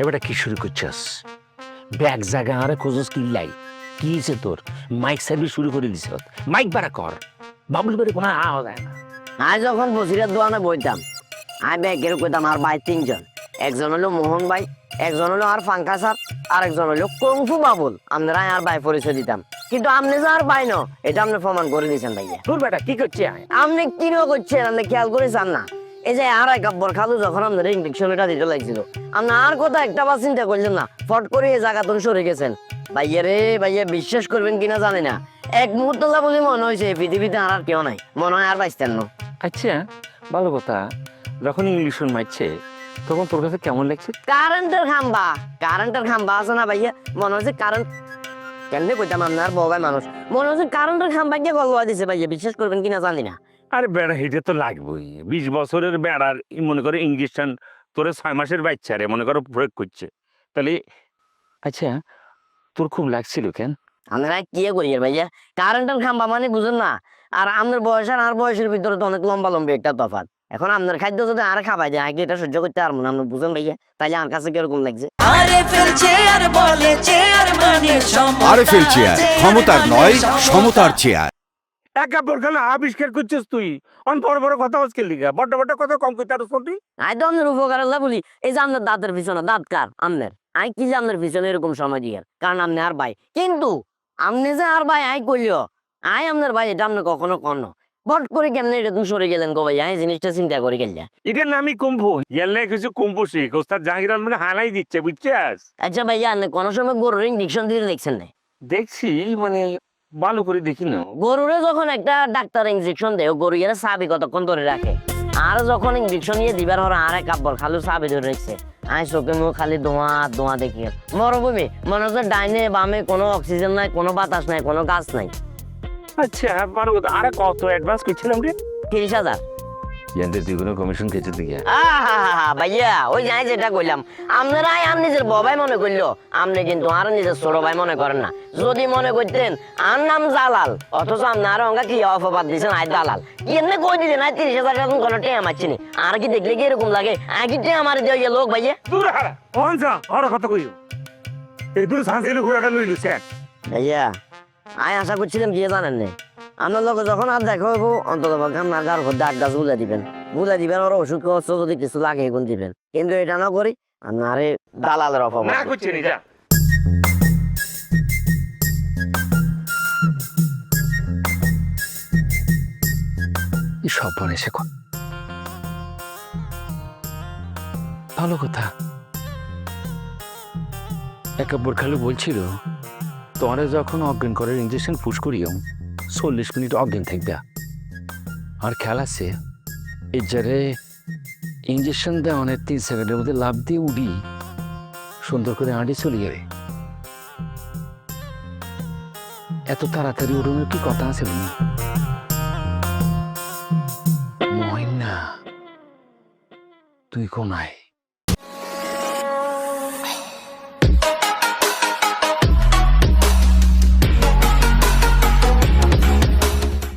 এবারে কি শুরু করছস? ব্যাগ জায়গা আরে খোঁজস কিল্লাই কি হয়েছে তোর? মাইক সার্ভিস শুরু করে দিছ, মাইক বাড়া কর, বাবুল করে কোনো আওয়াজ হয় না। আমি যখন বসিরের দোকানে বইতাম আমি ব্যাগের কইতাম আর ভাই তিনজন, একজন হলো মোহন ভাই, একজন হলো আর ফাঙ্কা স্যার, আর একজন হলো কংফু বাবুল। আমরা আর ভাই পরিচয় দিতাম, কিন্তু আপনি যে আর ভাই ন এটা আপনি প্রমাণ করে দিয়েছেন ভাইয়া। তোর বেটা কি করছে? আপনি কিনো করছেন, আপনি খেয়াল করেছেন না? এই যে আর এক আব্বর খালু যখন আমাদের ইঞ্জেকশনটা দিতে লাগছিল, আপনি আর কথা একটা বার চিন্তা করলেন না, ফট করে এই জায়গা তুমি সরে গেছেন। ভাইয়া রে ভাইয়া, বিশ্বাস করবেন কিনা জানি না, এক মুহূর্ত যা বলে মনে হয়েছে এই পৃথিবীতে আর কেউ নাই, মনে হয় আর বাইসতেন না। আচ্ছা ভালো কথা, যখন ইংলিশ মারছে তখন তোর কাছে কেমন লাগছে? কারেন্টের খাম্বা আছে না ভাইয়া, মনে হচ্ছে কারেন্ট কেমনে কইতাম, আপনার বগায় মানুষ মনে হচ্ছে কারেন্টের খাম্বা গিয়ে গল্প দিছে ভাইয়া, বিশ্বাস করবেন কিনা জানি না। আরে বেড়া হেঁটে তো লাগবেই, 20 বছরের বেড়ার মনে করে ইঞ্জেকশন তোরে 6 মাসের বাচ্চা রে মনে করো প্রয়োগ করছে, তাহলে আচ্ছা তোর খুব লাগছিল কেন? আমরা কি করি ভাইয়া, কারেন্টের খাম্বা মানে বুঝেন না, আর আপনার বয়স আর আর বয়সের ভিতরে তো অনেক লম্বা লম্বি একটা তফাৎ। এখন আপনার খাদ্য যদি আর খাওয়াই যায় আগে এটা সহ্য করতে পারবো না, আপনি বুঝেন ভাইয়া, তাইলে আমার কাছে কিরকম লাগছে। আরএফএল চেয়ার, ক্ষমতার নয় সমতার চেয়ার। একা বোরখানা আবিষ্কার করছিস তুই, অন বড় বড় কথা আজকে লিগা বড় বড় কথা কম কইতে আর তুই। আই তো আপনার উপকার আল্লাহ বলি, এই যে আপনার দাঁতের পিছনে দাঁত কার আপনার, আই কি যে আপনার পিছনে এরকম সময় দিয়ে, কারণ আপনি আর ভাই, কিন্তু আপনি যে আর ভাই আই কইলিও আই আপনার ভাই, এটা আপনি কখনো কর্ণ বট করে কেমনে এটা তুমি সরে গেলেন গো ভাই, এই জিনিসটা চিন্তা করে গেলে। এটার নামই কুম্ভু, গেলে কিছু কুম্ভু শিখ, ওস্তাদ জাহির আলম হালাই দিচ্ছে বুঝছিস? আচ্ছা ভাইয়া, আপনি কোনো সময় গরুর ইঞ্জেকশন দিয়ে দেখছেন না? দেখছি মানে ভালো করে দেখি না। গরুরে যখন একটা ডাক্তার ইঞ্জেকশন দেয়, গরু এর চাবি কতক্ষণ ধরে রাখে, আর যখন ইঞ্জেকশন দিয়ে দিবার হর আর এক কাব্বর খালু চাবি ধরে রাখছে, আই চোখে মুখ খালি ধোঁয়া ধোঁয়া দেখি মরুভূমি, মনে হচ্ছে ডাইনে বামে কোনো অক্সিজেন নাই, কোনো বাতাস নাই, কোনো গাছ নাই। আচ্ছা ভালো কথা, আরে কত অ্যাডভান্স করছিলাম রে? 30,000। ইয়াদের তুই কোনো কমিশন খেয়েছে তুই? ভাইয়া ওই যাই যেটা কইলাম, আপনারা আর নিজের বাবাই মনে করলো, আপনি কিন্তু আর নিজের ছোট ভাই মনে করেন না। যদি মনে করতেন আর নাম জালাল, অথচ আপনার অঙ্গা কি অপবাদ দিচ্ছেন আই দালাল, কি এমনি কই দিলেন আই 30,000 টাকা কোনো টেয়া মারছিনি, আর কি দেখলে কি এরকম লাগে আগে টেয়া আমার দিয়ে লোক ভাইয়া। দূর হারা অন যা আর কথা কইও, এই দূর সানসিলে ঘুরে গেল লইলু স্যার। ভাইয়া আই আশা করছিলাম কি জানেন না, আপনার লোক যখন আর দেখা হইব অন্তত আপনার গার উপর দাগ গাছ বুঝে দিবেন ওর ওষুধ খরচ যদি কিছু লাগে এখন দিবেন, কিন্তু এটা না করি আপনারে দালালের অপবাদ না করছি নি যা। সব বনে সে ভালো কথা। একাব্বর খালু বলছিল তোমারে যখন অজ্ঞান করার ইঞ্জেকশন ফুস করিও 40 মিনিট অজ্ঞান থাকবে, আর খেয়াল আছে এই যারে ইঞ্জেকশন দেওয়া অনেক 3 সেকেন্ডের মধ্যে লাভ দিয়ে উড়ি সুন্দর করে আঁটি চলে যাবে। এত তাড়াতাড়ি উড়ানোর কি কথা আছে? ময়না তুই কোনায়?